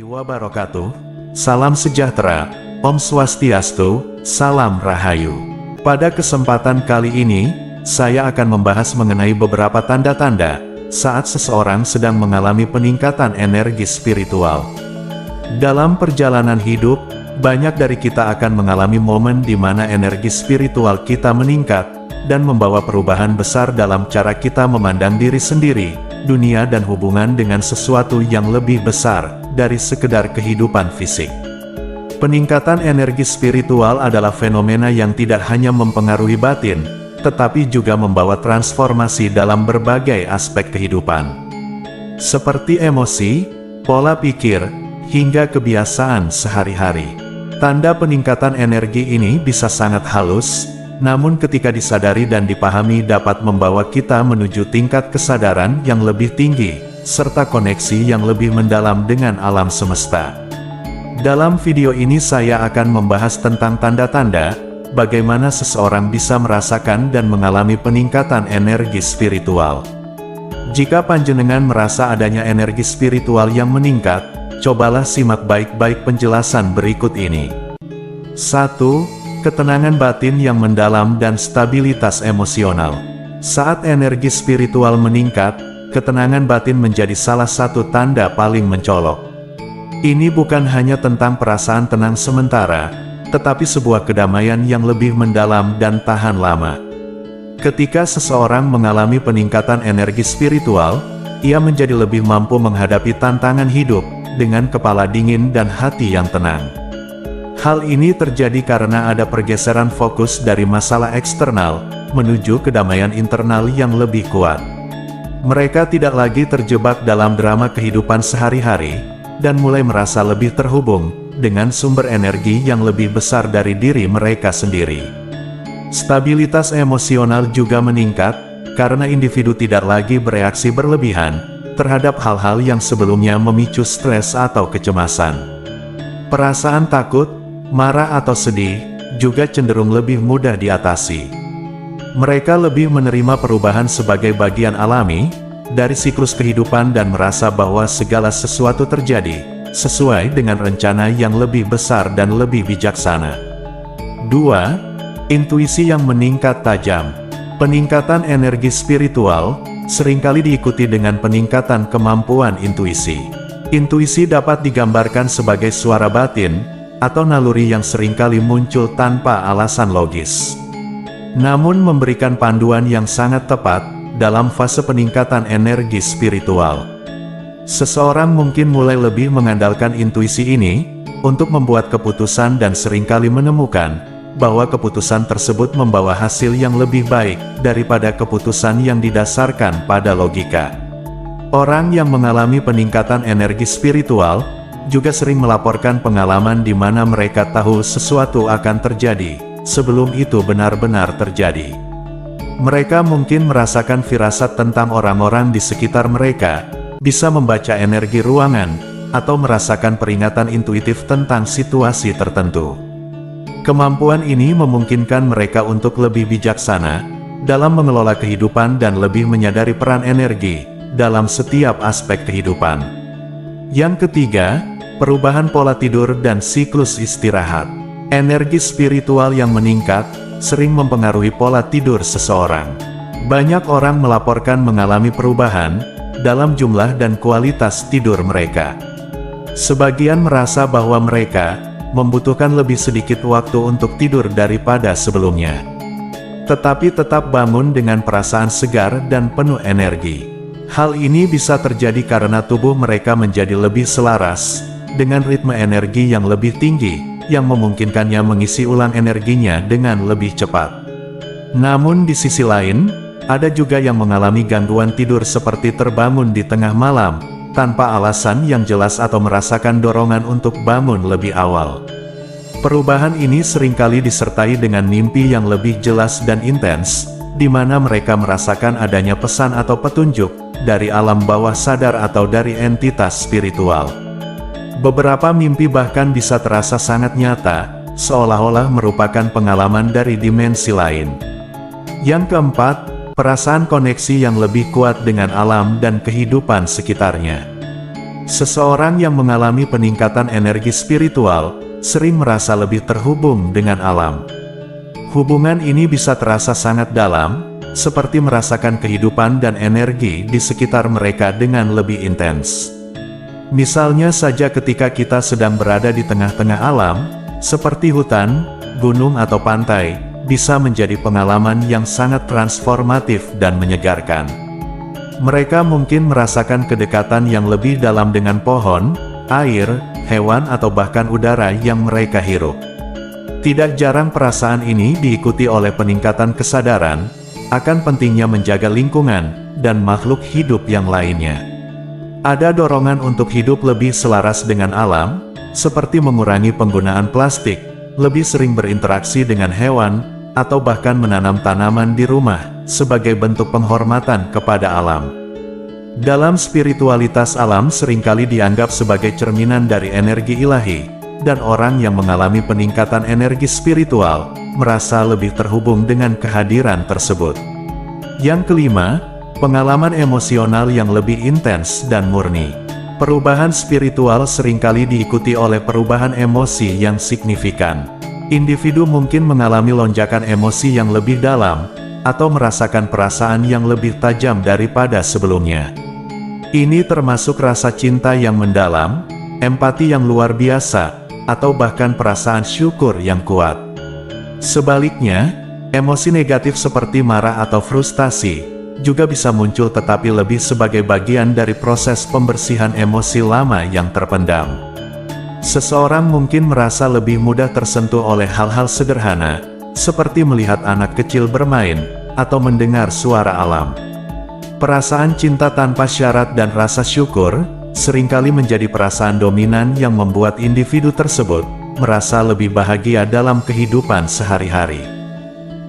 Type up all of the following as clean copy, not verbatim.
wabarakatuh. Salam sejahtera, Om Swastiastu, Salam Rahayu. Pada kesempatan kali ini, saya akan membahas mengenai beberapa tanda-tanda saat seseorang sedang mengalami peningkatan energi spiritual. Dalam perjalanan hidup, banyak dari kita akan mengalami momen di mana energi spiritual kita meningkat dan membawa perubahan besar dalam cara kita memandang diri sendiri, dunia dan hubungan dengan sesuatu yang lebih besar dari sekedar kehidupan fisik. Peningkatan energi spiritual adalah fenomena yang tidak hanya mempengaruhi batin, tetapi juga membawa transformasi dalam berbagai aspek kehidupan. Seperti emosi, pola pikir, hingga kebiasaan sehari-hari. Tanda peningkatan energi ini bisa sangat halus, namun ketika disadari dan dipahami dapat membawa kita menuju tingkat kesadaran yang lebih tinggi, serta koneksi yang lebih mendalam dengan alam semesta. Dalam video ini saya akan membahas tentang tanda-tanda, bagaimana seseorang bisa merasakan dan mengalami peningkatan energi spiritual. Jika panjenengan merasa adanya energi spiritual yang meningkat, cobalah simak baik-baik penjelasan berikut ini. 1. Ketenangan batin yang mendalam dan stabilitas emosional. Saat energi spiritual meningkat, ketenangan batin menjadi salah satu tanda paling mencolok. Ini bukan hanya tentang perasaan tenang sementara, tetapi sebuah kedamaian yang lebih mendalam dan tahan lama. Ketika seseorang mengalami peningkatan energi spiritual, ia menjadi lebih mampu menghadapi tantangan hidup dengan kepala dingin dan hati yang tenang. Hal ini terjadi karena ada pergeseran fokus dari masalah eksternal menuju kedamaian internal yang lebih kuat. Mereka tidak lagi terjebak dalam drama kehidupan sehari-hari, dan mulai merasa lebih terhubung dengan sumber energi yang lebih besar dari diri mereka sendiri. Stabilitas emosional juga meningkat, karena individu tidak lagi bereaksi berlebihan terhadap hal-hal yang sebelumnya memicu stres atau kecemasan. Perasaan takut, marah atau sedih juga cenderung lebih mudah diatasi. Mereka lebih menerima perubahan sebagai bagian alami dari siklus kehidupan dan merasa bahwa segala sesuatu terjadi sesuai dengan rencana yang lebih besar dan lebih bijaksana. 2. Intuisi yang meningkat tajam. Peningkatan energi spiritual seringkali diikuti dengan peningkatan kemampuan intuisi. Intuisi dapat digambarkan sebagai suara batin atau naluri yang seringkali muncul tanpa alasan logis, namun memberikan panduan yang sangat tepat dalam fase peningkatan energi spiritual. Seseorang mungkin mulai lebih mengandalkan intuisi ini untuk membuat keputusan dan seringkali menemukan bahwa keputusan tersebut membawa hasil yang lebih baik daripada keputusan yang didasarkan pada logika. Orang yang mengalami peningkatan energi spiritual juga sering melaporkan pengalaman di mana mereka tahu sesuatu akan terjadi sebelum itu benar-benar terjadi. Mereka mungkin merasakan firasat tentang orang-orang di sekitar mereka, bisa membaca energi ruangan, atau merasakan peringatan intuitif tentang situasi tertentu. Kemampuan ini memungkinkan mereka untuk lebih bijaksana dalam mengelola kehidupan dan lebih menyadari peran energi dalam setiap aspek kehidupan. Yang ketiga, perubahan pola tidur dan siklus istirahat. Energi spiritual yang meningkat sering mempengaruhi pola tidur seseorang. Banyak orang melaporkan mengalami perubahan dalam jumlah dan kualitas tidur mereka. Sebagian merasa bahwa mereka membutuhkan lebih sedikit waktu untuk tidur daripada sebelumnya, tetapi tetap bangun dengan perasaan segar dan penuh energi. Hal ini bisa terjadi karena tubuh mereka menjadi lebih selaras dengan ritme energi yang lebih tinggi, yang memungkinkannya mengisi ulang energinya dengan lebih cepat. Namun di sisi lain, ada juga yang mengalami gangguan tidur seperti terbangun di tengah malam, tanpa alasan yang jelas atau merasakan dorongan untuk bangun lebih awal. Perubahan ini seringkali disertai dengan mimpi yang lebih jelas dan intens, di mana mereka merasakan adanya pesan atau petunjuk dari alam bawah sadar atau dari entitas spiritual. Beberapa mimpi bahkan bisa terasa sangat nyata, seolah-olah merupakan pengalaman dari dimensi lain. Yang keempat, perasaan koneksi yang lebih kuat dengan alam dan kehidupan sekitarnya. Seseorang yang mengalami peningkatan energi spiritual, sering merasa lebih terhubung dengan alam. Hubungan ini bisa terasa sangat dalam, seperti merasakan kehidupan dan energi di sekitar mereka dengan lebih intens. Misalnya saja ketika kita sedang berada di tengah-tengah alam, seperti hutan, gunung atau pantai, bisa menjadi pengalaman yang sangat transformatif dan menyegarkan. Mereka mungkin merasakan kedekatan yang lebih dalam dengan pohon, air, hewan atau bahkan udara yang mereka hirup. Tidak jarang perasaan ini diikuti oleh peningkatan kesadaran akan pentingnya menjaga lingkungan dan makhluk hidup yang lainnya. Ada dorongan untuk hidup lebih selaras dengan alam, seperti mengurangi penggunaan plastik, lebih sering berinteraksi dengan hewan, atau bahkan menanam tanaman di rumah, sebagai bentuk penghormatan kepada alam. Dalam spiritualitas, alam seringkali dianggap sebagai cerminan dari energi ilahi, dan orang yang mengalami peningkatan energi spiritual, merasa lebih terhubung dengan kehadiran tersebut. Yang kelima, pengalaman emosional yang lebih intens dan murni. Perubahan spiritual seringkali diikuti oleh perubahan emosi yang signifikan. Individu mungkin mengalami lonjakan emosi yang lebih dalam, atau merasakan perasaan yang lebih tajam daripada sebelumnya. Ini termasuk rasa cinta yang mendalam, empati yang luar biasa, atau bahkan perasaan syukur yang kuat. Sebaliknya, emosi negatif seperti marah atau frustasi, juga bisa muncul tetapi lebih sebagai bagian dari proses pembersihan emosi lama yang terpendam. Seseorang mungkin merasa lebih mudah tersentuh oleh hal-hal sederhana, seperti melihat anak kecil bermain, atau mendengar suara alam. Perasaan cinta tanpa syarat dan rasa syukur, seringkali menjadi perasaan dominan yang membuat individu tersebut merasa lebih bahagia dalam kehidupan sehari-hari.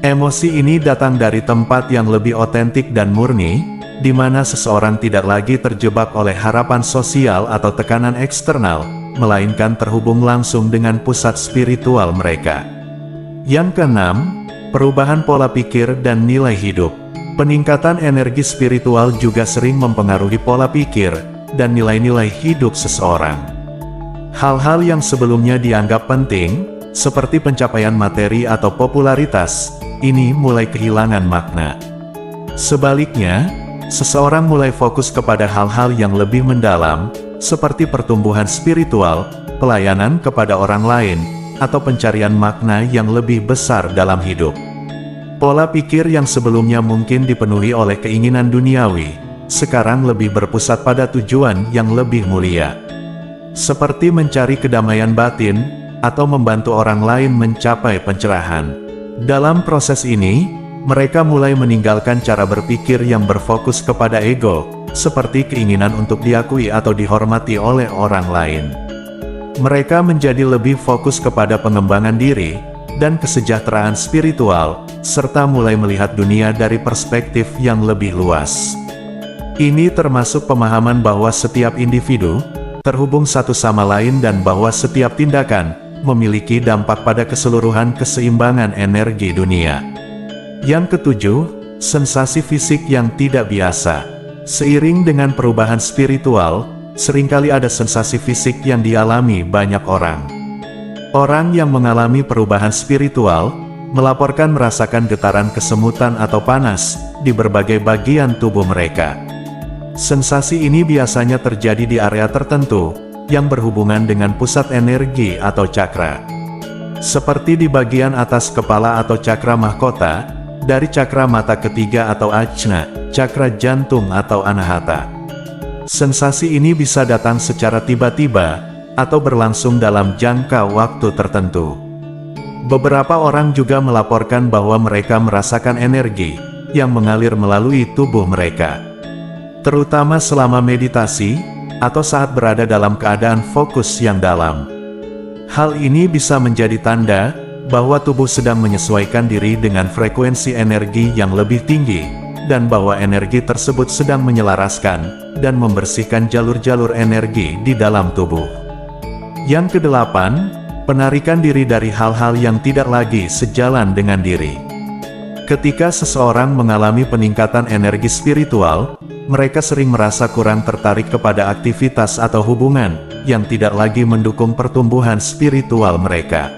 Emosi ini datang dari tempat yang lebih otentik dan murni, di mana seseorang tidak lagi terjebak oleh harapan sosial atau tekanan eksternal, melainkan terhubung langsung dengan pusat spiritual mereka. Yang keenam, perubahan pola pikir dan nilai hidup. Peningkatan energi spiritual juga sering mempengaruhi pola pikir dan nilai-nilai hidup seseorang. Hal-hal yang sebelumnya dianggap penting, seperti pencapaian materi atau popularitas, ini mulai kehilangan makna. Sebaliknya, seseorang mulai fokus kepada hal-hal yang lebih mendalam, seperti pertumbuhan spiritual, pelayanan kepada orang lain, atau pencarian makna yang lebih besar dalam hidup. Pola pikir yang sebelumnya mungkin dipenuhi oleh keinginan duniawi, sekarang lebih berpusat pada tujuan yang lebih mulia. Seperti mencari kedamaian batin, atau membantu orang lain mencapai pencerahan. Dalam proses ini, mereka mulai meninggalkan cara berpikir yang berfokus kepada ego, seperti keinginan untuk diakui atau dihormati oleh orang lain. Mereka menjadi lebih fokus kepada pengembangan diri, dan kesejahteraan spiritual, serta mulai melihat dunia dari perspektif yang lebih luas. Ini termasuk pemahaman bahwa setiap individu terhubung satu sama lain dan bahwa setiap tindakan memiliki dampak pada keseluruhan keseimbangan energi dunia. Yang ketujuh, sensasi fisik yang tidak biasa. Seiring dengan perubahan spiritual, seringkali ada sensasi fisik yang dialami banyak orang. Orang yang mengalami perubahan spiritual, melaporkan merasakan getaran kesemutan atau panas di berbagai bagian tubuh mereka. Sensasi ini biasanya terjadi di area tertentu, yang berhubungan dengan pusat energi atau cakra. Seperti di bagian atas kepala atau cakra mahkota, dari cakra mata ketiga atau ajna, cakra jantung atau anahata. Sensasi ini bisa datang secara tiba-tiba, atau berlangsung dalam jangka waktu tertentu. Beberapa orang juga melaporkan bahwa mereka merasakan energi yang mengalir melalui tubuh mereka. Terutama selama meditasi, atau saat berada dalam keadaan fokus yang dalam. Hal ini bisa menjadi tanda bahwa tubuh sedang menyesuaikan diri dengan frekuensi energi yang lebih tinggi, dan bahwa energi tersebut sedang menyelaraskan dan membersihkan jalur-jalur energi di dalam tubuh. Yang kedelapan, penarikan diri dari hal-hal yang tidak lagi sejalan dengan diri. Ketika seseorang mengalami peningkatan energi spiritual, mereka sering merasa kurang tertarik kepada aktivitas atau hubungan yang tidak lagi mendukung pertumbuhan spiritual mereka.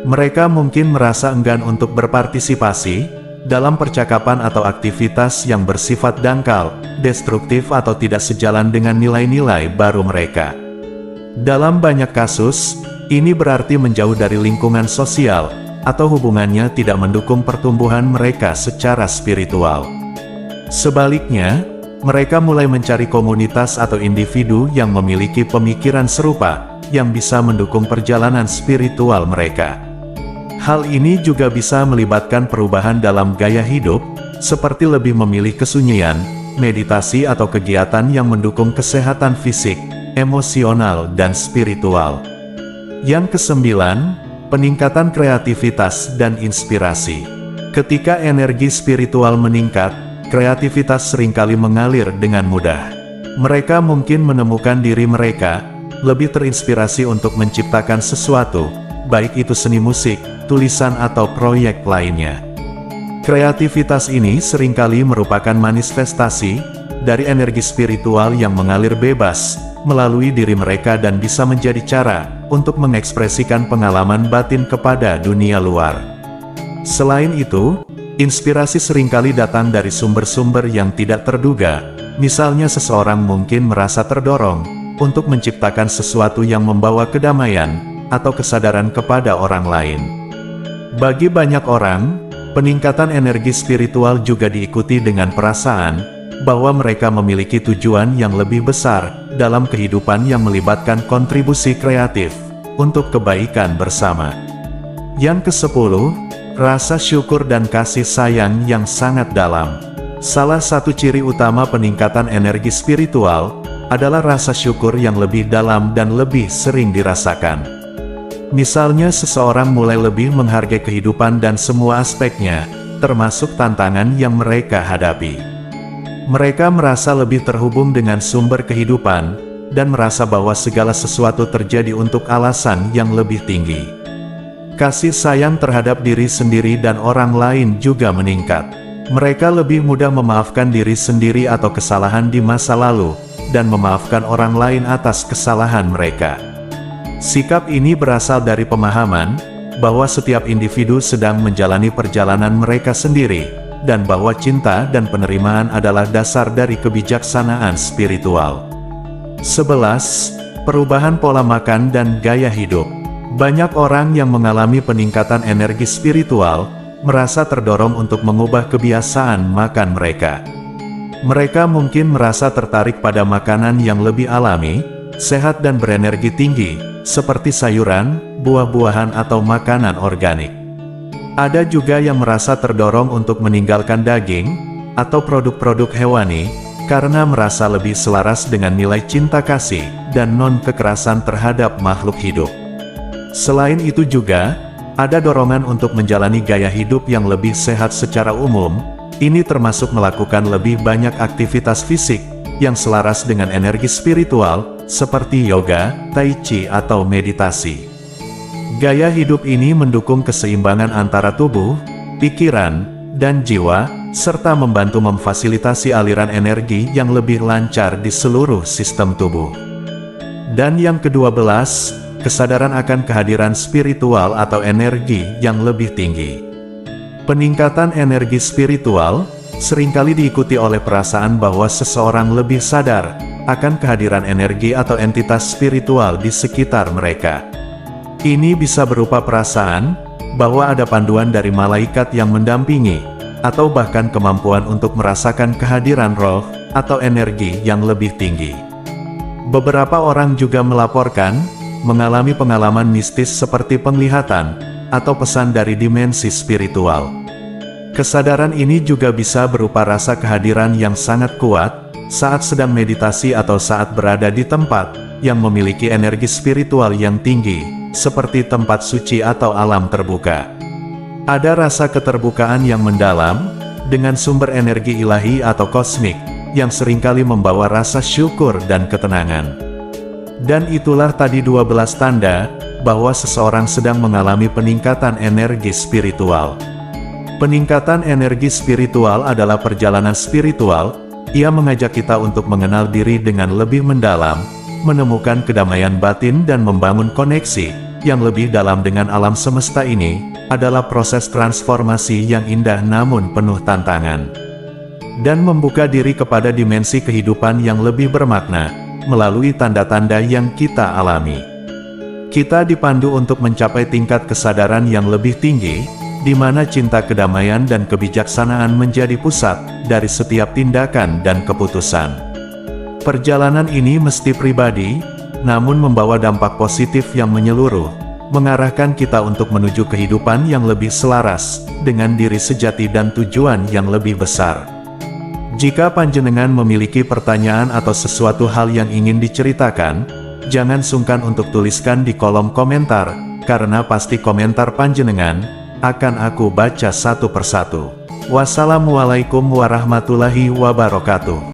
Mereka mungkin merasa enggan untuk berpartisipasi dalam percakapan atau aktivitas yang bersifat dangkal, destruktif atau tidak sejalan dengan nilai-nilai baru mereka. Dalam banyak kasus, ini berarti menjauh dari lingkungan sosial, atau hubungannya tidak mendukung pertumbuhan mereka secara spiritual. Sebaliknya, mereka mulai mencari komunitas atau individu yang memiliki pemikiran serupa, yang bisa mendukung perjalanan spiritual mereka. Hal ini juga bisa melibatkan perubahan dalam gaya hidup, seperti lebih memilih kesunyian, meditasi atau kegiatan yang mendukung kesehatan fisik, emosional dan spiritual. Yang kesembilan, peningkatan kreativitas dan inspirasi. Ketika energi spiritual meningkat, kreativitas seringkali mengalir dengan mudah. Mereka mungkin menemukan diri mereka lebih terinspirasi untuk menciptakan sesuatu, baik itu seni musik, tulisan atau proyek lainnya. Kreativitas ini seringkali merupakan manifestasi dari energi spiritual yang mengalir bebas melalui diri mereka dan bisa menjadi cara untuk mengekspresikan pengalaman batin kepada dunia luar. Selain itu, inspirasi seringkali datang dari sumber-sumber yang tidak terduga. Misalnya seseorang mungkin merasa terdorong untuk menciptakan sesuatu yang membawa kedamaian atau kesadaran kepada orang lain. Bagi banyak orang, peningkatan energi spiritual juga diikuti dengan perasaan bahwa mereka memiliki tujuan yang lebih besar dalam kehidupan yang melibatkan kontribusi kreatif untuk kebaikan bersama. Yang ke-10, rasa syukur dan kasih sayang yang sangat dalam. Salah satu ciri utama peningkatan energi spiritual adalah rasa syukur yang lebih dalam dan lebih sering dirasakan. Misalnya seseorang mulai lebih menghargai kehidupan dan semua aspeknya, termasuk tantangan yang mereka hadapi. Mereka merasa lebih terhubung dengan sumber kehidupan, dan merasa bahwa segala sesuatu terjadi untuk alasan yang lebih tinggi. Kasih sayang terhadap diri sendiri dan orang lain juga meningkat. Mereka lebih mudah memaafkan diri sendiri atau kesalahan di masa lalu, dan memaafkan orang lain atas kesalahan mereka. Sikap ini berasal dari pemahaman bahwa setiap individu sedang menjalani perjalanan mereka sendiri, dan bahwa cinta dan penerimaan adalah dasar dari kebijaksanaan spiritual. 11. Perubahan pola makan dan gaya hidup. Banyak orang yang mengalami peningkatan energi spiritual merasa terdorong untuk mengubah kebiasaan makan mereka. Mereka mungkin merasa tertarik pada makanan yang lebih alami, sehat dan berenergi tinggi, seperti sayuran, buah-buahan atau makanan organik. Ada juga yang merasa terdorong untuk meninggalkan daging atau produk-produk hewani karena merasa lebih selaras dengan nilai cinta kasih dan non-kekerasan terhadap makhluk hidup. Selain itu juga, ada dorongan untuk menjalani gaya hidup yang lebih sehat secara umum. Ini termasuk melakukan lebih banyak aktivitas fisik yang selaras dengan energi spiritual, seperti yoga, tai chi atau meditasi. Gaya hidup ini mendukung keseimbangan antara tubuh, pikiran, dan jiwa, serta membantu memfasilitasi aliran energi yang lebih lancar di seluruh sistem tubuh. Dan yang ke-12, kesadaran akan kehadiran spiritual atau energi yang lebih tinggi. Peningkatan energi spiritual seringkali diikuti oleh perasaan bahwa seseorang lebih sadar akan kehadiran energi atau entitas spiritual di sekitar mereka. Ini bisa berupa perasaan bahwa ada panduan dari malaikat yang mendampingi, atau bahkan kemampuan untuk merasakan kehadiran roh atau energi yang lebih tinggi. Beberapa orang juga melaporkan mengalami pengalaman mistis seperti penglihatan atau pesan dari dimensi spiritual. Kesadaran ini juga bisa berupa rasa kehadiran yang sangat kuat saat sedang meditasi atau saat berada di tempat yang memiliki energi spiritual yang tinggi, seperti tempat suci atau alam terbuka. Ada rasa keterbukaan yang mendalam dengan sumber energi ilahi atau kosmik yang seringkali membawa rasa syukur dan ketenangan. Dan itulah tadi 12 tanda bahwa seseorang sedang mengalami peningkatan energi spiritual. Peningkatan energi spiritual adalah perjalanan spiritual Ia mengajak kita untuk mengenal diri dengan lebih mendalam, menemukan kedamaian batin dan membangun koneksi yang lebih dalam dengan alam semesta ini, adalah proses transformasi yang indah namun penuh tantangan. Dan membuka diri kepada dimensi kehidupan yang lebih bermakna, melalui tanda-tanda yang kita alami. Kita dipandu untuk mencapai tingkat kesadaran yang lebih tinggi, di mana cinta kedamaian dan kebijaksanaan menjadi pusat dari setiap tindakan dan keputusan. Perjalanan ini mesti pribadi, namun membawa dampak positif yang menyeluruh, mengarahkan kita untuk menuju kehidupan yang lebih selaras dengan diri sejati dan tujuan yang lebih besar. Jika panjenengan memiliki pertanyaan atau sesuatu hal yang ingin diceritakan, jangan sungkan untuk tuliskan di kolom komentar, karena pasti komentar panjenengan akan aku baca satu persatu. Wassalamualaikum warahmatullahi wabarakatuh.